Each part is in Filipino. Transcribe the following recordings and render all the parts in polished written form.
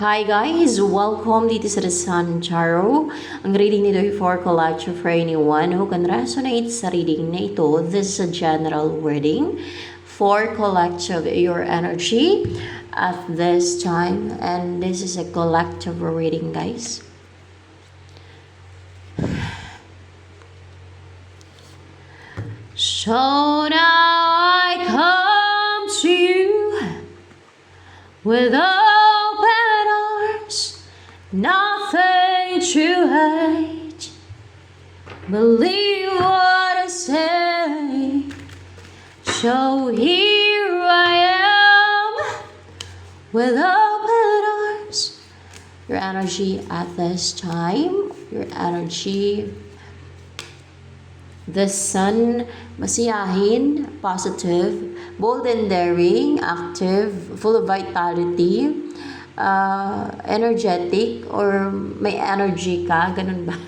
Hi guys! Welcome dito sa The Sun Tarot. Ang reading nito ay for collective for anyone who can resonate sa reading na ito. This is a general reading for collective your energy at this time. And this is a collective reading, guys. So now I come to you with open arms, nothing to hate. Believe what I say. So here I am with open arms. Your energy at this time, your energy. The sun, masiyahin, positive, bold and daring, active, full of vitality, energetic, or may energy ka, ganun ba?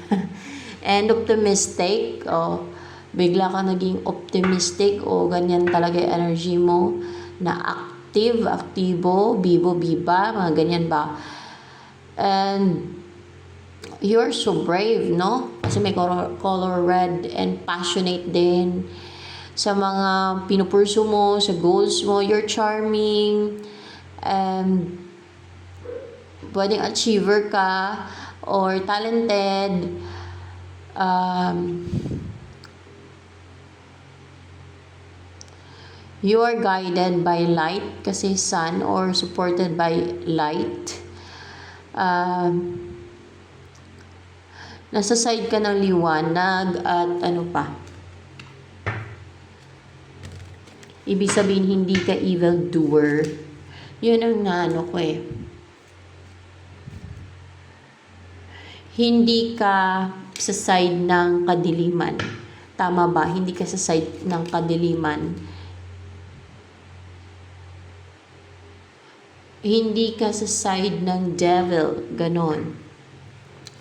And optimistic, o bigla ka naging optimistic, o ganyan talaga yung energy mo, na active, aktibo, bibo, biba, mga ganyan ba? And you're so brave, no? Kasi may color red and passionate din sa mga pinupurso mo, sa goals mo. You're charming and pwedeng achiever ka or talented. You are guided by light kasi sun or supported by light. Nasa side ka ng liwanag at ano pa. Ibig sabihin, hindi ka evil doer. Yun ang naano ko eh. Hindi ka sa side ng kadiliman. Tama ba? Hindi ka sa side ng kadiliman. Hindi ka sa side ng devil. Ganon.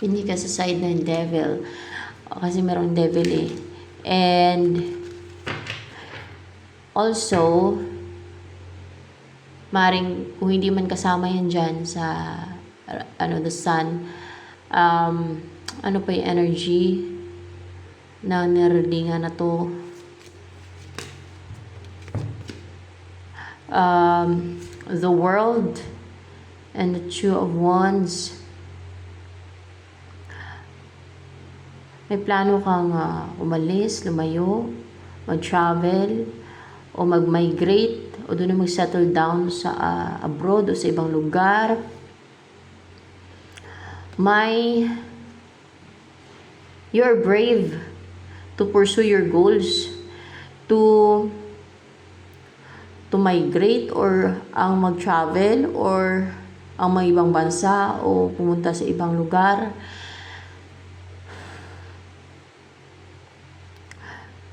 Hindi ka sa side ng devil. Kasi merong devil eh. And also, maring kung hindi man kasama yan dyan sa the sun, ano pa yung energy na nireadingan na to? The world and the two of wands. May plano kang umalis, lumayo, mag-travel, o mag-migrate, o doon na mag-settle down sa abroad o sa ibang lugar. You're brave to pursue your goals, to migrate or ang mag-travel or ang may ibang bansa o pumunta sa ibang lugar.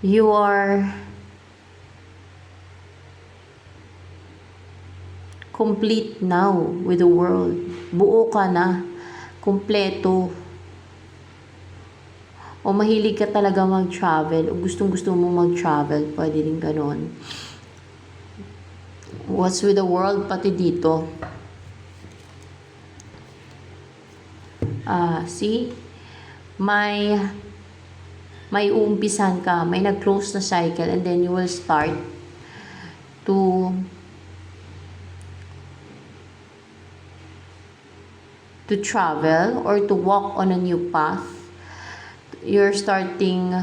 You are complete now with the world. Buo ka na. Kompleto. O mahilig ka talaga mag-travel. O gustong-gusto mo mag-travel. Pwede rin ganon. What's with the world? Pati dito. See? May uumpisan ka, may nag-close na cycle, and then you will start to travel or to walk on a new path. You're starting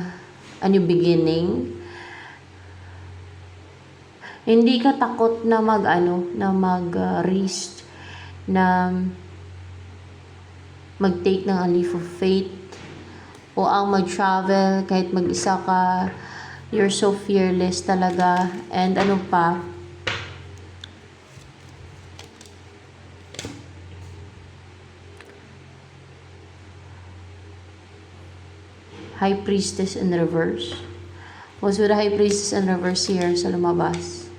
a new beginning. Hindi ka takot na mag-risk, na mag-take ng a leap of faith, o ang mag-travel kahit mag-isa ka. You're so fearless talaga. And ano pa, High Priestess in reverse. What's with the High Priestess in reverse here sa lumabas?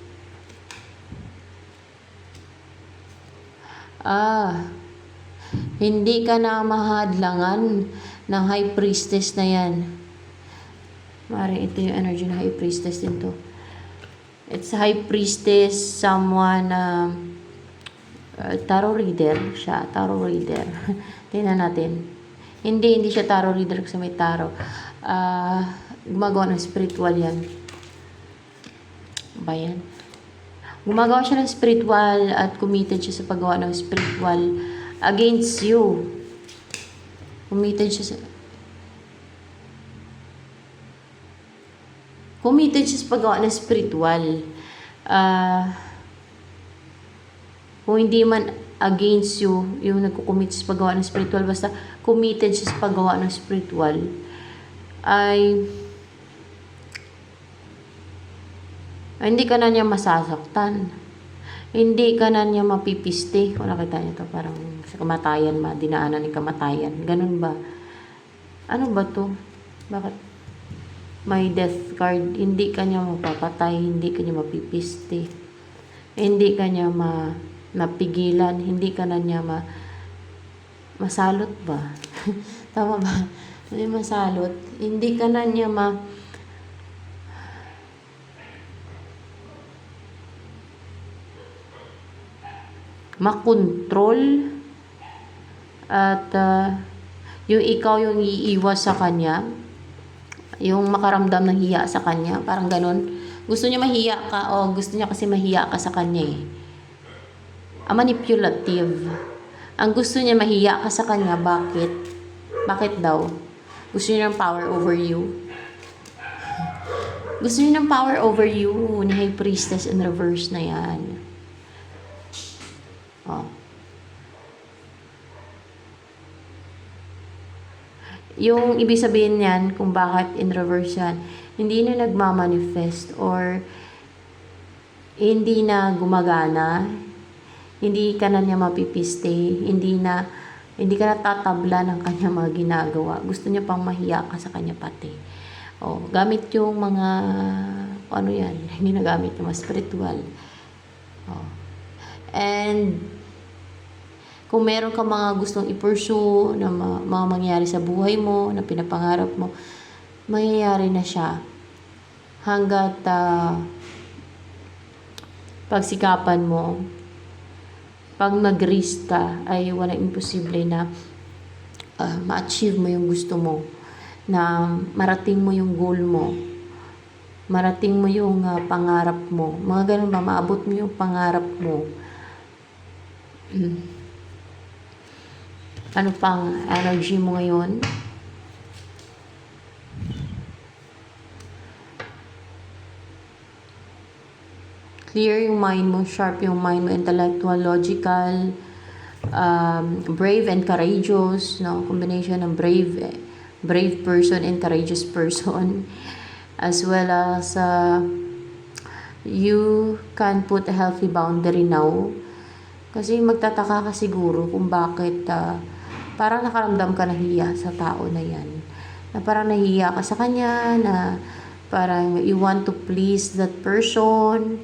Hindi ka na mahadlangan ng High Priestess na yan. Maring ito yung energy ng High Priestess din to. It's High Priestess, someone tarot reader siya, tarot reader. Tingnan natin. Hindi siya tarot reader kasi may tarot. Gumagawa ng spiritual yan. Ba yan? Gumagawa siya ng spiritual at committed siya sa paggawa ng spiritual against you. Committed siya sa paggawa ng spiritual. Kung hindi man against you, yung nagkukommit sa paggawa ng spiritual, basta committed siya sa paggawa ng spiritual, ay hindi ka na niya masasaktan. Hindi ka na niya mapipiste. Kung nakita niyo to, parang sa kamatayan, dinaanan ng kamatayan. Ganun ba? Ano ba to? Bakit? May death card. Hindi ka niya mapapatay. Hindi ka niya mapipiste. Hindi ka niya mapigilan. Hindi ka na niya masalot ba? Tama ba? Hindi masalot. Hindi ka na niya makontrol at yung ikaw yung iiwas sa kanya, yung makaramdam ng hiya sa kanya, parang ganun. Gusto niya mahiya ka o gusto niya kasi mahiya ka sa kanya eh. Manipulative. Ang gusto niya mahiya ka sa kanya, bakit? Bakit daw? Gusto niya ng power over you. Gusto niya ng power over you ni High Priestess in reverse na yan. Oh. Yung ibig sabihin niyan kung bakit in reverse yan, hindi na nagmamanifest or hindi na gumagana, hindi ka na niya mapipiste, hindi ka na tatabla ng kanya mga ginagawa. Gusto niya pang mahiya ka sa kanya pati. Oh, gamit yung mga ano yan, hindi na gamit yung mga spiritual. Oh. And kung meron ka mga gustong i-pursue na mga mangyayari sa buhay mo, na pinapangarap mo, mangyayari na siya. Hanggat pagsikapan mo, pag nag-risk ka, ay walang imposible na ma-achieve mo yung gusto mo, na marating mo yung goal mo, marating mo yung pangarap mo. Mga ganun ba, maabot mo yung pangarap mo. Ano pang energy mo ngayon? Clear yung mind mo, sharp yung mind mo, intellectual, logical, brave and courageous, no? Combination ng brave person and courageous person. As well as you can put a healthy boundary now. Kasi magtataka ka siguro kung bakit parang nakaramdam ka ng hiya sa tao na yan. Na parang nahiya ka sa kanya, na parang you want to please that person,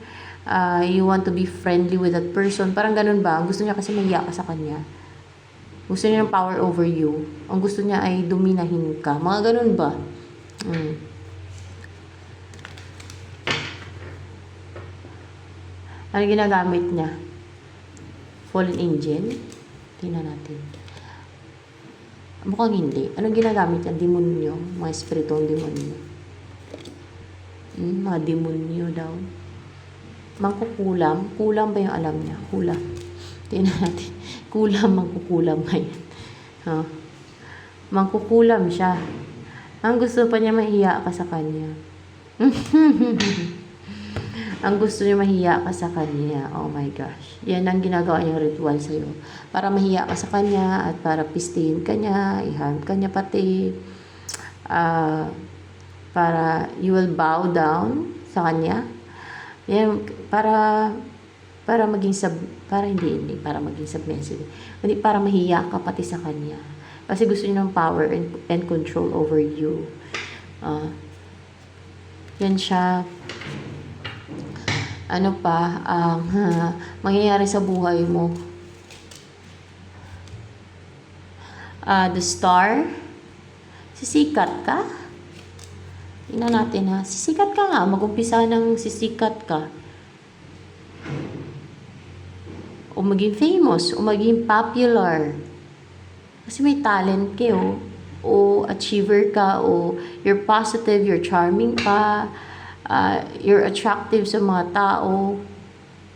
you want to be friendly with that person. Parang ganun ba? Gusto niya kasi mahiya ka sa kanya. Gusto niya ng power over you. Ang gusto niya ay dominahin ka. Mga ganun ba? Ano ginagamit niya? Fallen angel? Tingnan natin. Mukhang hindi. Anong ginagamit niya? Demonyo. Mga espiritong demonyo. Mga demonyo daw. Mangkukulam. Kulam ba yung alam niya? Kulam. Tingnan natin. Kulam, mangkukulam ngayon. Mangkukulam siya. Ang gusto pa niya mahiya ka sa kanya. Ang gusto niya mahiya ka sa kanya. Oh my gosh. Yan ang ginagawa niyang ritual sa'yo. Para mahiya ka sa kanya at para pistihin ka niya, i-harm ka niya pati. Para you will bow down sa kanya. Yan, para maging para maging submissive. Hindi para mahiya ka pati sa kanya. Kasi gusto niya ng power and control over you. Yan siya. Ano pa ang mangyayari sa buhay mo? The star. Sisikat ka? Tingnan natin ha. Sisikat ka nga. Mag-umpisa ng sisikat ka. o maging famous, o maging popular. Kasi may talent kayo, o achiever ka, o you're positive, you're charming ka, you're attractive sa mga tao,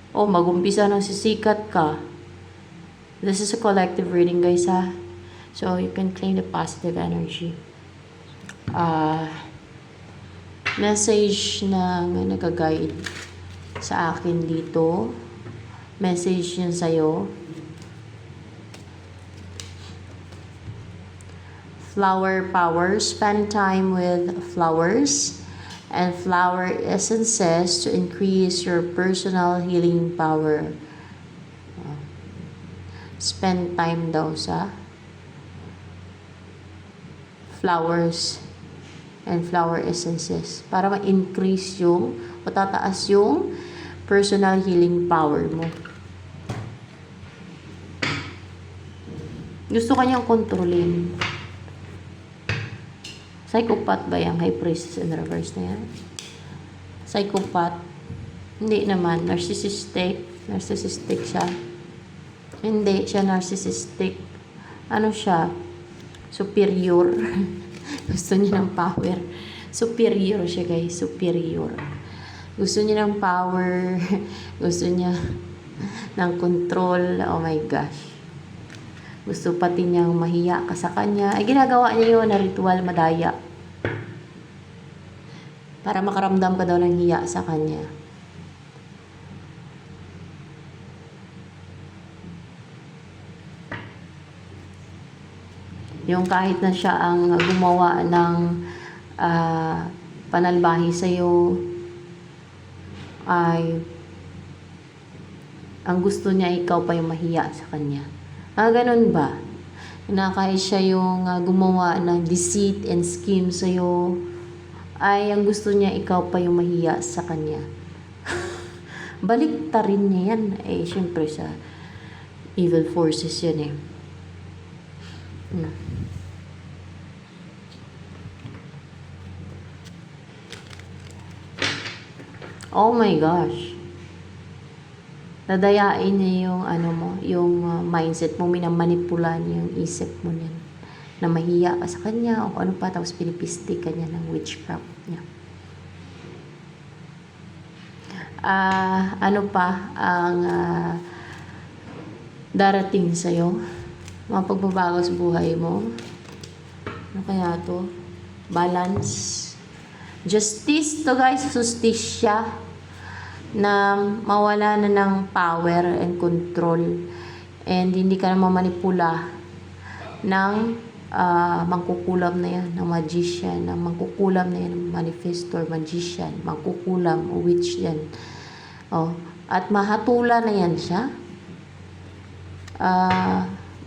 o mag-umpisa nang sisikat ka. This is a collective reading, guys, ha? So, you can claim the positive energy. Message na nag-guide sa akin dito. Message yun sa'yo. Flower power. Spend time with flowers and flower essences to increase your personal healing power. Spend time daw sa flowers and flower essences para ma-increase yung o tataas yung personal healing power mo. Gusto kanyang kontrolin. Psychopath ba yung High Priestess in reverse na yan? Psychopath. Hindi naman. Narcissistic. Narcissistic siya. Hindi siya narcissistic. Ano siya? Superior. Gusto niya ng power. Superior siya, guys. Superior. Gusto niya ng power. Gusto niya ng control. Oh my gosh. Gusto pati niyang mahiya ka sa kanya. Ay, ginagawa niya yun na ritual madaya. Para makaramdam ka daw ng hiya sa kanya. Yung kahit na siya ang gumawa ng panalbahi sa'yo, ay ang gusto niya ikaw pa yung mahiya sa kanya. Ganun ba? Na kahit siya yung gumawa ng deceit and scheme sa'yo, ay ang gusto niya ikaw pa yung mahiya sa kanya. Balik ta rin niya yan. Eh, syempre sa evil forces yan eh. Oh my gosh. Dadayain niya yung ano mo, yung mindset mo, minamanipula niya yung isip mo niyan. Na mahiya ka sa kanya o ano pa, tapos pinipistik ka niya ng witchcraft niya. Ano pa ang darating sa'yo? Mga pagbabago sa buhay mo. Ano kaya to? Balance. Justice to, guys. Justisya. Na mawala na ng power and control. And hindi ka na mamanipula ng mangkukulam na yan, ng magician, ng mangkukulam na yan, ng manifestor, magician, mangkukulam, o witch yan. Oh, at mahatula na yan siya.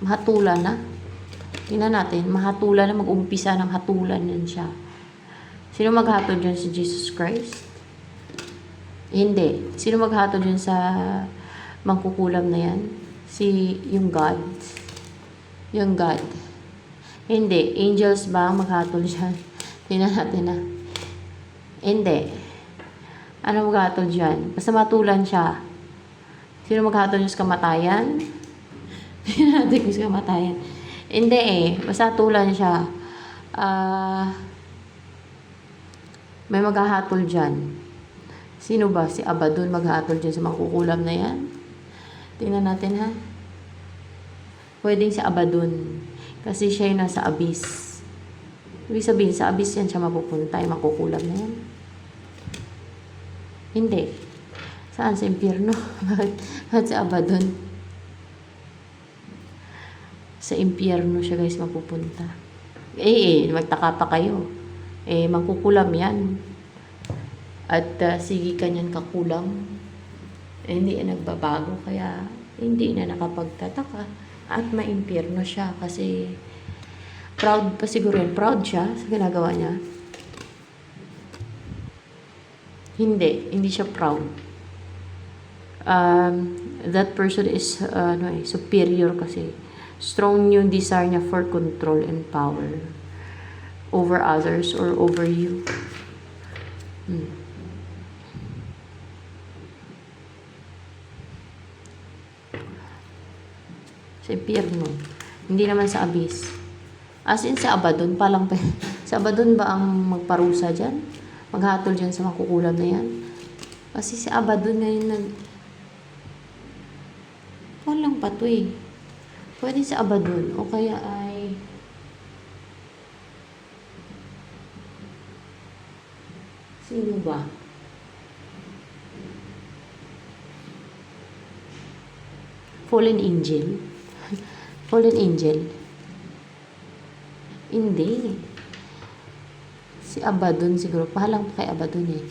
Mahatula na. Tingnan natin, mahatula na, mag-umpisa ng hatulan yan siya. Sino maghatol dyan? Si Jesus Christ? Hindi. Sino maghatol dyan sa mangkukulam na yan? Yung God. Yung God. Hindi. Angels ba maghatol dyan? Tingnan natin na. Hindi. Ano maghatol dyan? Basta matulan siya. Sino maghatol dyan sa kamatayan? Tingnan natin kung sa kamatayan. Hindi eh. Basta tulan siya. May maghahatol dyan. Sino ba? Si Abaddon maghatol dyan sa mangkukulam na yan? Tingnan natin ha. Pwedeng si Abaddon. Kasi siya yung nasa abyss. Ibig sabihin, sa abyss yan siya mapupunta. Yung mangkukulam na yan. Hindi. Saan? Sa impyerno? Bakit si Abaddon? Sa impyerno siya, guys, mapupunta. Magtaka pa kayo. Mangkukulam yan. At sige kanyan kakulang. Hindi nagbabago. Kaya hindi na nakapagtataka. At maimpyerno siya. Kasi proud pa siguro yan. Proud siya sa ginagawa niya. Hindi siya proud. That person is superior kasi. Strong yung desire niya for control and power over others or over you. Sa impyerno. Hindi naman sa abyss. As in, sa Abaddon pa lang. Sa Abaddon ba ang magparusa dyan? Maghatol dyan sa makukulam na yan? Kasi sa Abaddon na yun walang pa to eh. Pwede sa Abaddon. O kaya ay sino ba? Fallen Angel. Fallen Angel. Hindi. Si Abaddon siguro. Pahalang pa kay Abaddon eh.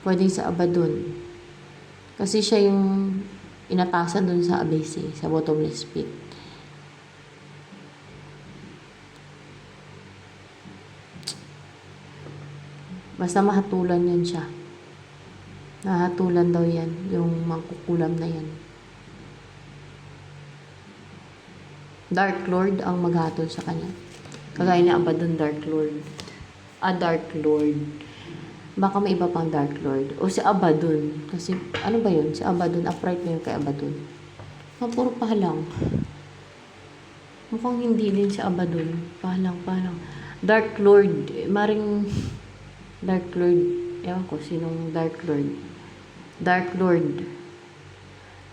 Pwedeng sa Abaddon. Kasi siya yung inatasan dun sa abyss eh, sa bottomless pit. Basta mahatulan yan siya. Nahatulan daw yan, yung mangkukulam na yan. Dark Lord ang maghatol sa kanya. Kagaya ni Abaddon, Dark Lord. Dark Lord. Baka may iba pang Dark Lord. O si Abaddon. Kasi, ano ba yun? Si Abaddon, upright na yun kay Abaddon. Puro pahalang. Mukhang hindi din si Abaddon. Pahalang. Dark Lord. Maring Dark Lord. Ewan ko, sinong Dark Lord. Dark Lord.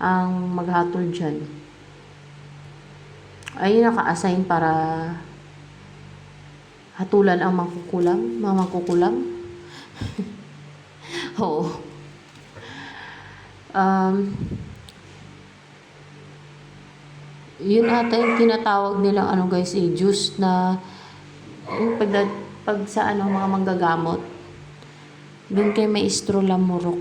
Ang maghatol dyan. Ayun naka-assign para hatulan ang mangkukulam. Mga mangkukulam. Oo. Yun ata yung tinatawag nilang ano guys juice na yung pag sa mga manggagamot. Doon kay Maestro Lamurok.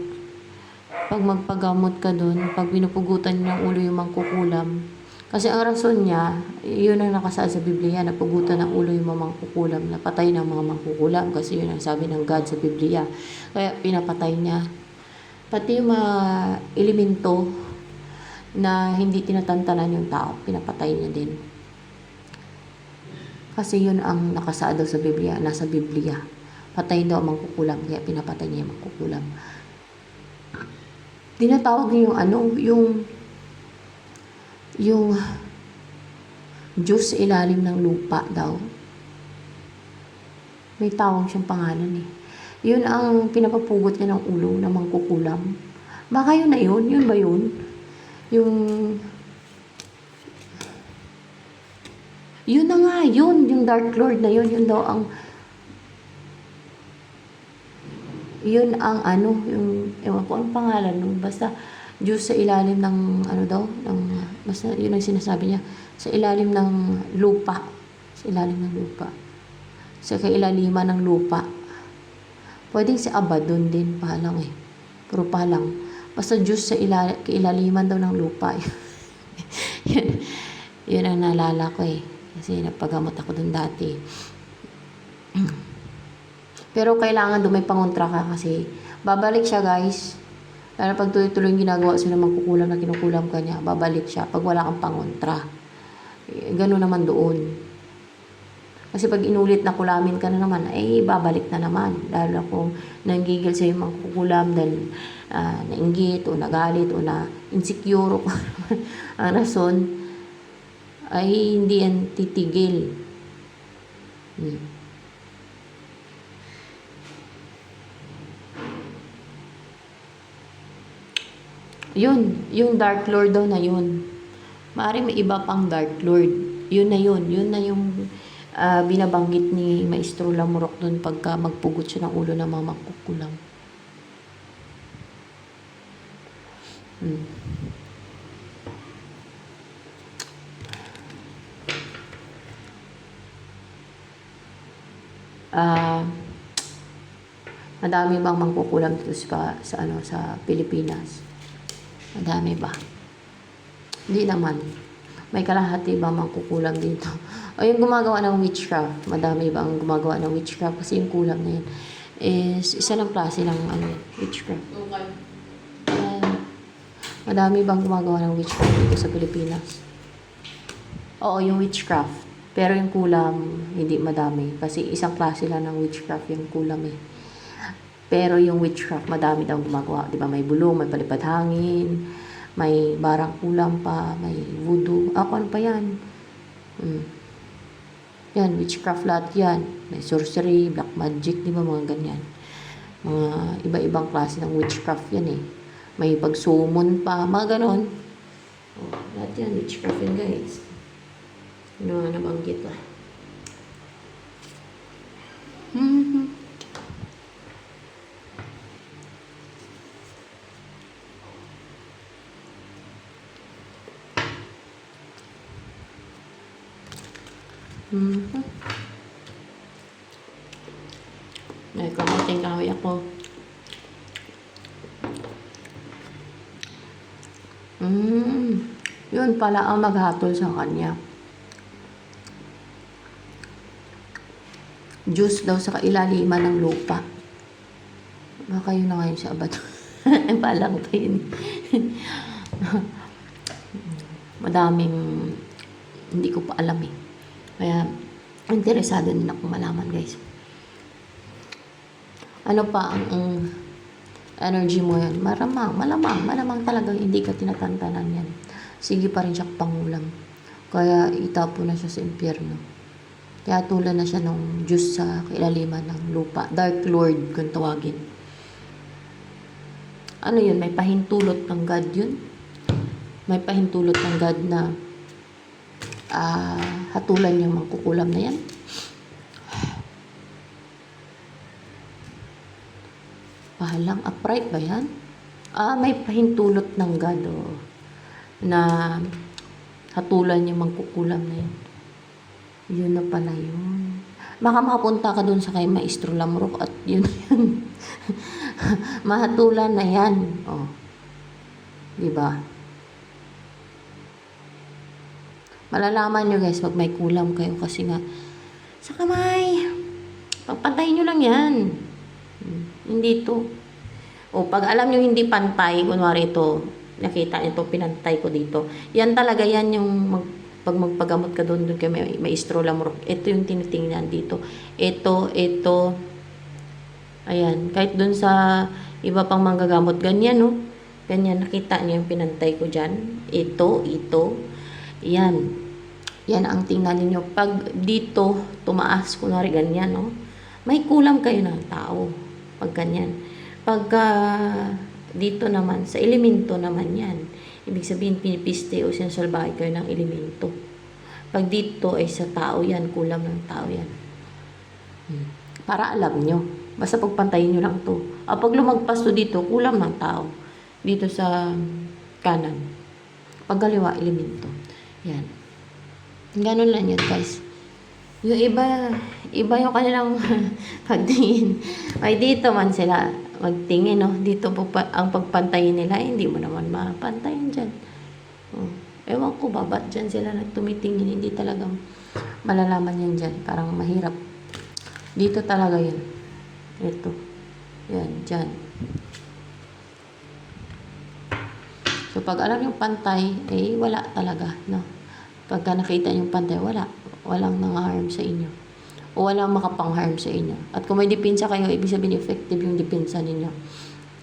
Pag magpagamot ka doon, pag pinupugutan ng ulo yung mangkukulam. Kasi ang rason niya, yun ang nakasaad sa Biblia, napugutan ng ulo yung mga mangkukulam, napatay ng mga mangkukulam, kasi yun ang sabi ng God sa Biblia. Kaya pinapatay niya. Pati yung mga elemento na hindi tinatantanan yung tao, pinapatay niya din. Kasi yun ang nakasaad daw sa Biblia, nasa Biblia. Patay daw ang mangkukulam, kaya pinapatay niya yung mangkukulam. Tinatawag niya yung Diyos sa ilalim ng lupa daw. May tawag siyang pangalan eh. Yun ang pinapapugot niya ng ulo ng mangkukulam. Baka yun na yun? Yun ba yun? Yun na nga, yun. Yung Dark Lord na yun. Yun daw ang ewan ko ang pangalan nun. Basta, Diyos sa ilalim ng, basta yun ang sinasabi niya. Sa ilalim ng lupa. Sa ilalim ng lupa. Sa kailaliman ng lupa. Pwedeng si Abaddon din, pahalang eh. Puro pahalang. Basta Diyos sa kailaliman daw ng lupa. yun ang naalala ko eh. Kasi napagamot ako dun dati. Pero kailangan doon may pangontra ka kasi babalik siya guys. Lalo pag tuloy-tuloy yung ginagawa sila mangkukulam na kinukulam ka niya, babalik siya pag wala kang pangontra. Ganun naman doon. Kasi pag inulit na kulamin ka na naman, babalik na naman. Lalo kung nanggigil sa'yo mangkukulam dahil nainggit o nagalit o na-insecure ang rason, ay hindi yan titigil. Yun, yung Dark Lord daw na yun. Maaaring may iba pang Dark Lord. Yun na yung binabanggit ni Maestro Lamurok dun pagka magpugot siya ng ulo ng mga mangkukulam. Madami bang mangkukulam dito sa Pilipinas? Madami ba? Hindi naman. May kalahati ba mangkukulam dito? O yung gumagawa ng witchcraft, madami ba ang gumagawa ng witchcraft? Kasi yung kulam na yun is isa lang klase ng witchcraft. Madami bang gumagawa ng witchcraft dito sa Pilipinas? Oo, yung witchcraft. Pero yung kulam, hindi madami. Kasi isang klase lang ng witchcraft yung kulam eh. Pero yung witchcraft, madami daw gumagawa. Diba? May bulong, may palipad hangin, may barang kulam pa, may voodoo, ano pa yan? Yan, witchcraft lahat yan. May sorcery, black magic, di ba mga ganyan. Mga iba-ibang klase ng witchcraft yan eh. May pagsummon pa, mga ganon. Lahat yan, witchcraft yan guys. Ano nga nabanggit ah. May kamuting kahoy ako. Yun pala ang maghatol sa kanya. Juice daw sa kailaliman ng lupa. Baka yun na ngayon sa abato. Palang pa yun. Madaming hindi ko pa alam eh. Kaya interesado din ako malaman guys. Ano pa ang energy mo yan? Malamang talagang hindi ka tinatantanan yan. Sige pa rin siya pangulam. Kaya itapo na siya sa impyerno. Kaya tulad na siya ng Diyos sa kailaliman ng lupa. Dark Lord kung tawagin. Ano yun? May pahintulot ng God yun? May pahintulot ng God na hatulan yung mangkukulam na yan? Pahalang upright ba yan? May pahintulot ng God na hatulan yung mangkukulam na yan. Yun na pala yun. Baka makapunta ka dun sa kay Maestro Lamrock at yun yun. Mahatulan na yan. Diba? Malalaman nyo guys pag may kulam kayo kasi nga sa kamay. Pagpantayin nyo lang yan. Hindi to. Pag alam nyo hindi pantay, kunwari ito, nakita ito, pinantay ko dito. Yan talaga yan yung pag magpagamot ka doon kay Maestro Lamrock. Ito yung tinitingnan dito. Ito. Ayan. Kahit doon sa iba pang manggagamot, ganyan no. Ganyan, nakita niyo yung pinantay ko dyan. Ito. Yan. Yan ang tingnan niyo. Pag dito, tumaas, kunwari ganyan no. May kulam kayo ng tao. Pag ganyan. Pagka dito naman, sa elemento naman yan. Ibig sabihin, pinipiste o sinasalbahe kayo ng elemento. Pag dito ay sa tao yan, kulam ng tao yan. Para alam nyo. Basta pagpantayin nyo lang to. Pag lumagpas to dito, kulam ng tao. Dito sa kanan. Pag kaliwa, elemento. Yan. Ganun lang yun, guys. Yung iba yung kanilang pagtingin. Ay, dito man sila magtingin, no? Dito ang pagpantayin nila, hindi mo naman mapantayin dyan. Ewan ko ba, ba't dyan sila nagtumitingin? Hindi talagang malalaman yan dyan. Parang mahirap. Dito talaga yun. Ito. Yan, dyan. So, pag alam yung pantay, wala talaga, no? Pagka nakita yung pantay, walang nang-harm sa inyo. O walang makapang-harm sa inyo. At kung may depensa kayo, ibig sabihin effective yung depensa ninyo.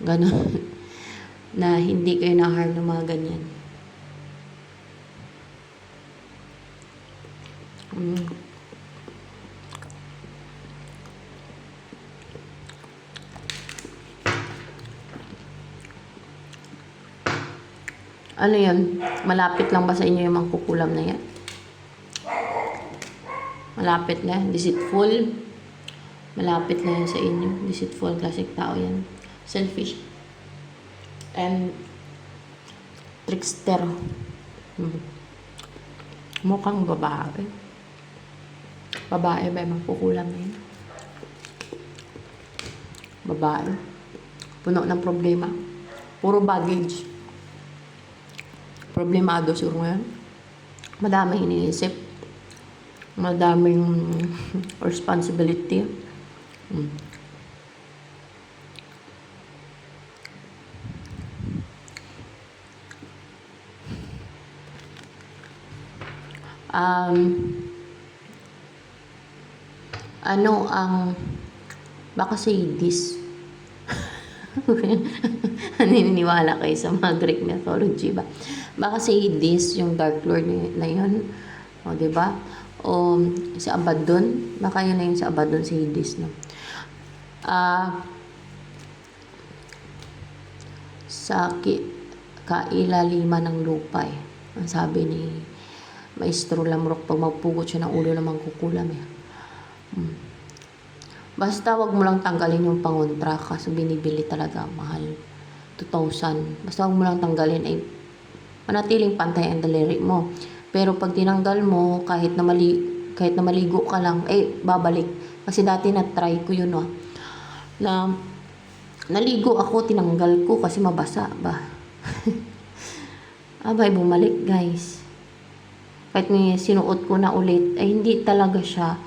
Ganon. Na hindi kayo na-harm ng mga ganyan. Ano yan? Malapit lang ba sa inyo yung mangkukulam na yan? Malapit na yan. Deceitful. Malapit na yan sa inyo. Deceitful. Classic tao yan. Selfish. And trickster. Mukhang babae. Babae ba yung mangkukulam na yan? Babae. Puno ng problema. Puro baggage. Problemado siguro ngayon. Madaming iniisip. Madaming responsibility. Ano ang baka say this Naniniwala kayo sa mga Greek mythology ba? Baka si Hades, yung Dark Lord na yun. O, diba? O, si Abaddon. Baka yun na yun si Abaddon, si Hades, no? Sa kailaliman ng lupa, eh. Ang sabi ni Maestro Lamrock, pag magpugot siya ng ulo na mangkukulam, eh. Basta wag mo lang tanggalin yung pangontra kasi binibili talaga mahal. 2,000. Basta wag mo lang tanggalin ay manatiling pantay ang daliri mo. Pero pag tinanggal mo, kahit na maligo ka lang, babalik. Kasi dati na-try ko yun, na naligo ako, tinanggal ko kasi mabasa ba. Abay, bumalik guys. Kahit may sinuot ko na ulit, ay hindi talaga siya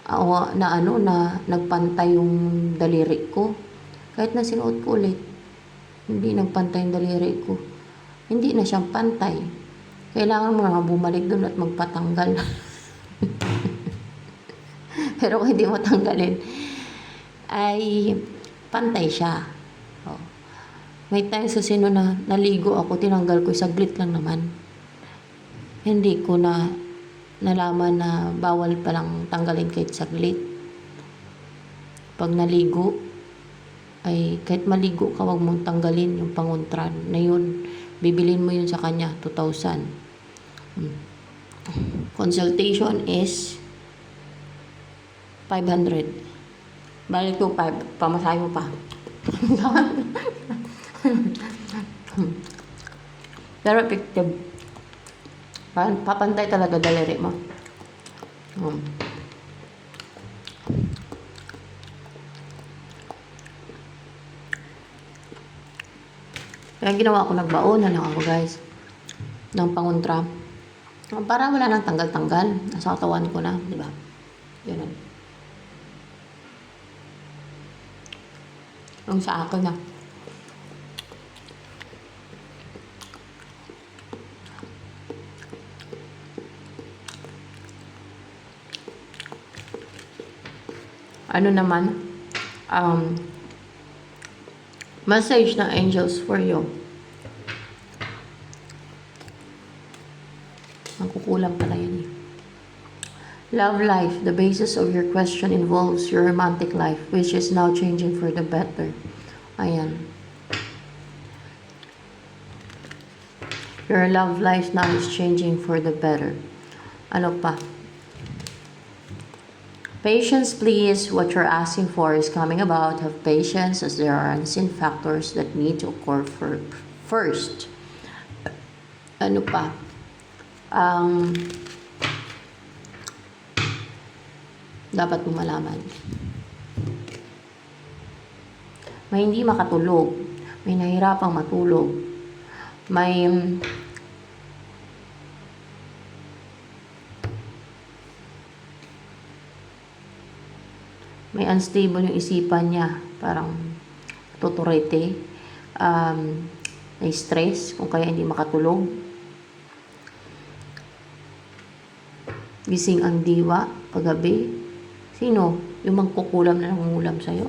na nagpantay yung daliri ko. Kahit na sinuot ko ulit, hindi nagpantay yung daliri ko. Hindi na siyang pantay. Kailangan mo na bumalik doon at magpatanggal. Pero kung hindi mo tanggalin, ay pantay siya. May time sa sino na naligo ako, tinanggal ko, saglit lang naman. Hindi ko na nalaman na bawal palang tanggalin kahit saglit. Pag naligo, ay kahit maligo ka, wag mong tanggalin yung pangontran na yun. Bibilin mo yun sa kanya, 2,000. Consultation is 500. Balik to 5, pamasahe mo pa. Pero effective. Papantay talaga daliri mo. Kaya ginawa ko, nagbaon na lang ako guys ng pangontra. Para wala nang tanggal-tanggal. Nasa katawan ko na, di ba? Ganun. Yung sa akin na. Ano naman, message ng angels for you. Magkukulang pala yun eh. Love life, the basis of your question involves your romantic life, which is now changing for the better. Ayan. Your love life now is changing for the better. Ano pa? Patience, please. What you're asking for is coming about. Have patience as there are unseen factors that need to occur first. Ano pa? Dapat mo malaman. May hindi makatulog. May nahirapang matulog. May unstable yung isipan niya. Parang tuturete. May stress kung kaya hindi makatulog. Gising ang diwa paggabi. Sino? Yung mangkukulam na nangungulam sa'yo?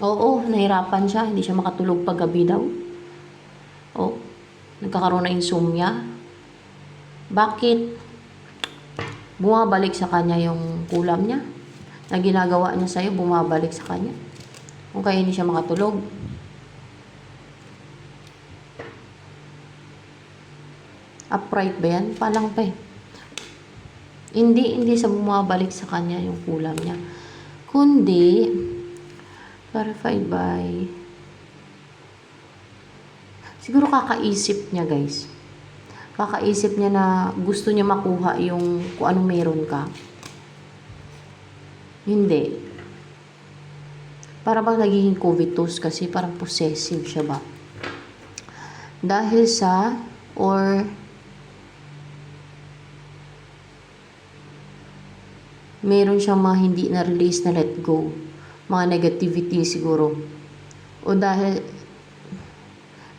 Oo, nahirapan siya. Hindi siya makatulog paggabi daw. Nagkakaroon na insomnia. Bakit? Bumabalik sa kanya yung kulam niya na ginagawa niya sa'yo, bumabalik sa kanya. Kung kaya hindi siya makatulog. Upright ba yan? Palang pa eh. Hindi sa bumabalik sa kanya yung kulam niya. Kundi, clarified by, siguro kakaisip niya guys. Kakaisip niya na gusto niya makuha yung kung anong meron ka. Hindi. Para bang nagiging covetous kasi parang possessive siya ba? Dahil sa, or meron siyang mga hindi na-release na let go. Mga negativity siguro. O dahil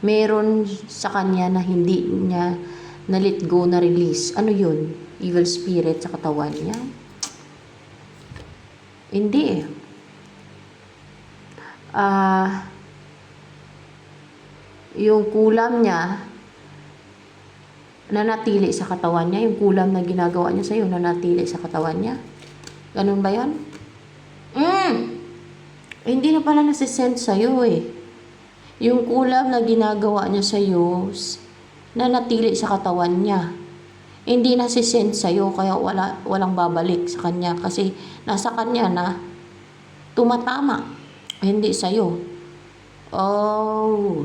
meron sa kanya na hindi niya na let go, na release. Ano yun? Evil spirit sa katawan niya? Hindi eh. ah, yung kulam niya nanatili sa katawan niya, yung kulam na ginagawa niya sa'yo nanatili sa katawan niya. Ganun ba yan? Hindi na pala nasisend sa'yo eh. Yung kulam na ginagawa niya sa'yo, nanatili sa katawan niya. Hindi nasisend sa'yo, kaya walang babalik sa kanya. Kasi nasa kanya na tumatama. Hindi sa'yo. Oh.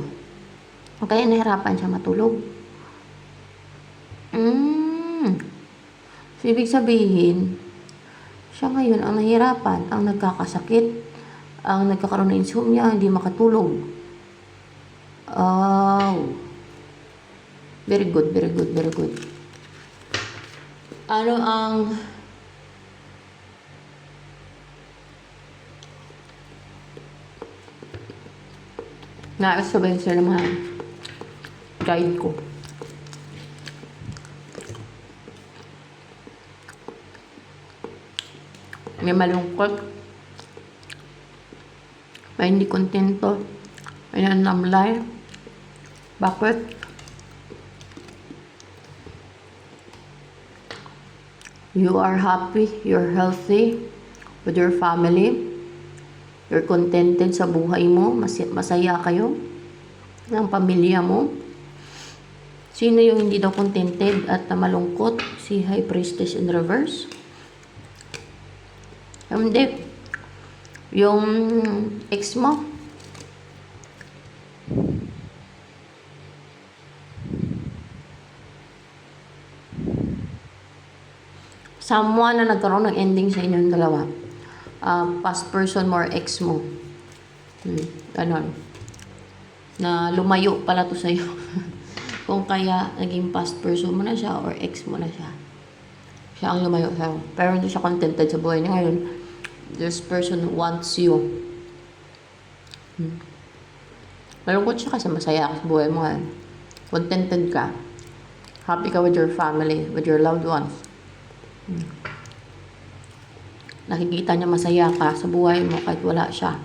Kaya nahirapan siya matulog. So, ibig sabihin, siya ngayon ang nahihirapan, ang nagkakasakit, ang nagkakaroon ng insomnia, hindi makatulog. Oh. Very good, very good, very good. Ano ang nais sabihin sila ng mga guide ko? May malungkot, may hindi kontento, may nanamlay. Bakit? You are happy, you're healthy with your family, you're contented sa buhay mo, masaya kayo ng pamilya mo. Sino yung hindi daw contented at malungkot? Si High Priestess in reverse. Hindi. Yung ex mo. Someone na nagkaroon ng ending sa inyong dalawa. Past person mo or ex mo. Ganon. Na lumayo pala to sa'yo. Kung kaya naging past person mo na siya or ex mo na siya. Siya ang lumayo sa'yo. Pero hindi siya contented sa buhay niya ngayon. This person wants you. Malungkot siya kasi masaya ka sa buhay mo ngayon. Contented ka. Happy ka with your family, with your loved ones. Nakikita niya masaya ka sa buhay mo kahit wala siya.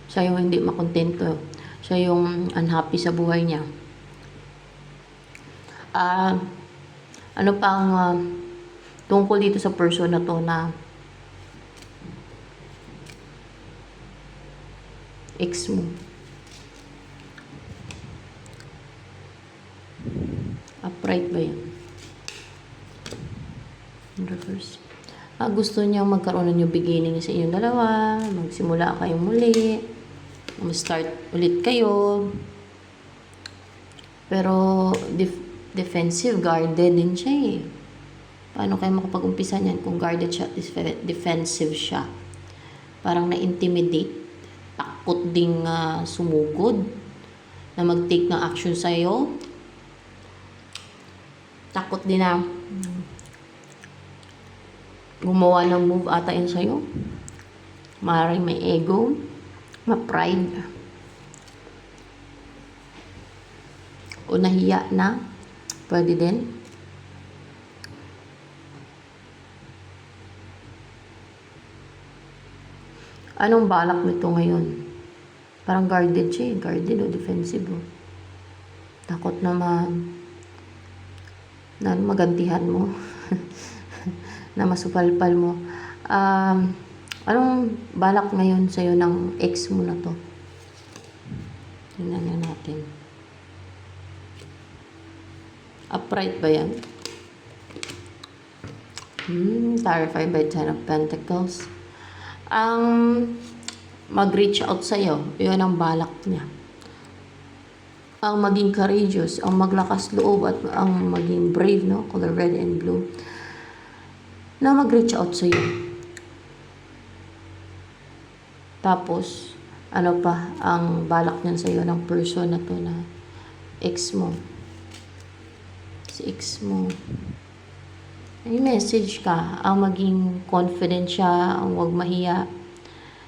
Siya yung hindi makontento. Siya yung unhappy sa buhay niya. Ano pang tungkol dito sa person na to na ex mo? Upright ba yan? Reverse. Gusto niya magkaroon ng new beginning sa inyong dalawa, magsimula kayong muli, mag-start ulit kayo. Pero defensive, guarded din siya eh. Paano kayo makapag-umpisa niyan kung guarded siya, defensive siya? Parang na-intimidate, takot ding sumugod, na mag-take ng action sa'yo. Takot din na gumawa ng move ata yun sa'yo. Maaaring may ego, ma-pride, o nahiya na. Pwede din. Anong balak nito ngayon? Parang guarded siya eh. Guarded o defensive o. Takot naman na magantihan mo. Na masupalpal mo. Anong balak ngayon sa'yo ng ex mo na to? Tingnan na natin. Upright ba yan? Terrified by Ten of Pentacles. Mag-reach out sa'yo. Yun ang balak niya. Ang maging courageous, ang maglakas loob at ang maging brave, no? Color red and blue. Na mag-reach out sa'yo. Tapos, ano pa ang balak niyan sa'yo ng person na to na ex mo. Si ex mo. May message ka. Ang maging confident siya, ang huwag mahiya.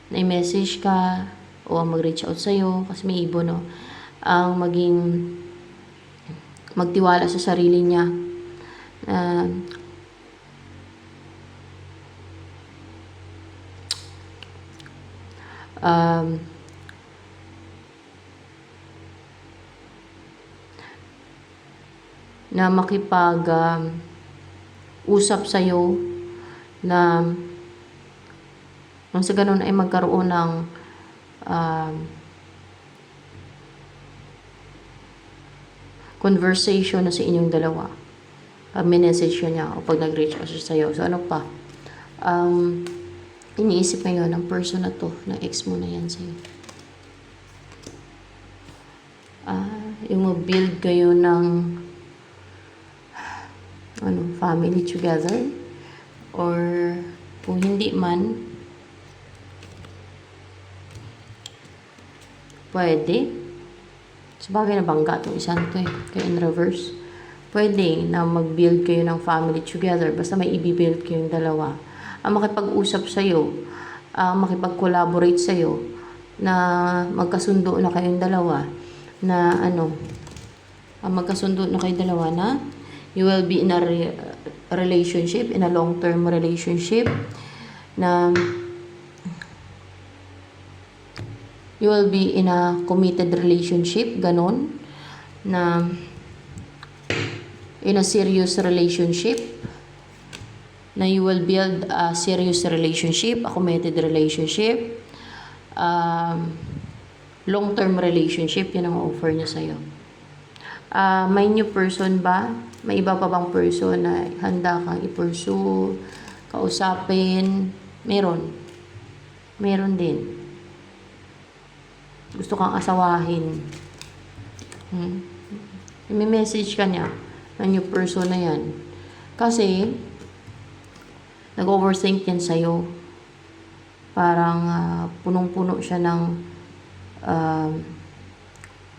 Na message ka o ang mag-reach out sa'yo kasi may ibon, no? Ang maging magtiwala sa sarili niya. na makipag usap sa'yo, na kung sa ganun ay magkaroon ng conversation na sa inyong dalawa. Pag minessage niya o pag nag-reach out siya sa'yo. So ano pa? Iniisip ngayon ng person na to, ng ex mo na yan sa'yo. Yung mag-build kayo ng family together, or kung hindi man, pwede. Sabagay nabangga itong isang to kaya in reverse. Pwede na mag-build kayo ng family together, basta may i-build kayong dalawa. Makipag-usap sa'yo, makipag-collaborate sa'yo, na magkasundo na kayong dalawa, na magkasundo na kayong dalawa na you will be in a relationship, in a long-term relationship, na you will be in a committed relationship, ganon, na in a serious relationship, na you will build a serious relationship, a committed relationship, long-term relationship, yun ang offer niya sa'yo. May new person ba? May iba pa bang person na handa kang i-pursue, kausapin? Meron. Meron din. Gusto kang asawahin. May message ka niya na new person na yan. Kasi, nag-overthink yan sa'yo. Parang punong-puno siya ng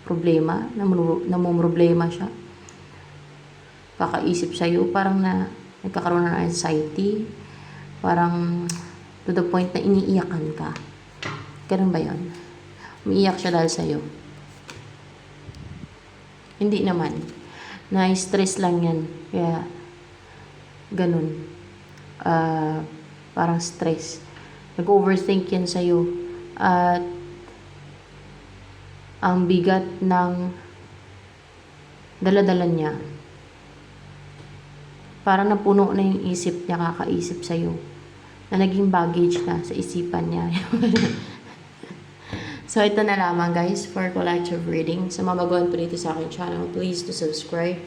problema, namumroblema siya. Kakaisip sa'yo, parang nagkakaroon ng anxiety, parang to the point na iniiyakan ka. Ganun ba yun? Umiiyak siya dahil sa'yo. Hindi naman. Na-stress lang yan. Kaya, ganun. Parang stress. Nag-overthink yan sa'yo. At, ang bigat ng dala-dala niya. Parang napuno na yung isip niya, kakaisip sa'yo. Na naging baggage na sa isipan niya. So, ito na lamang guys for collective reading. Sa mga baguhan po dito sa aking channel, please to subscribe.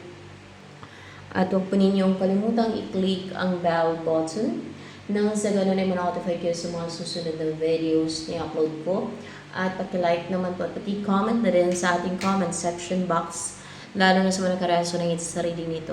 At huwag po ninyong kalimutang i-click ang bell button nang sa ganun ay ma-notify kayo sa mga susunod na videos na i-upload po. At paki-like naman po at pati-comment na rin sa ating comment section box, lalo na sa mga nakaresonate sa reading nito.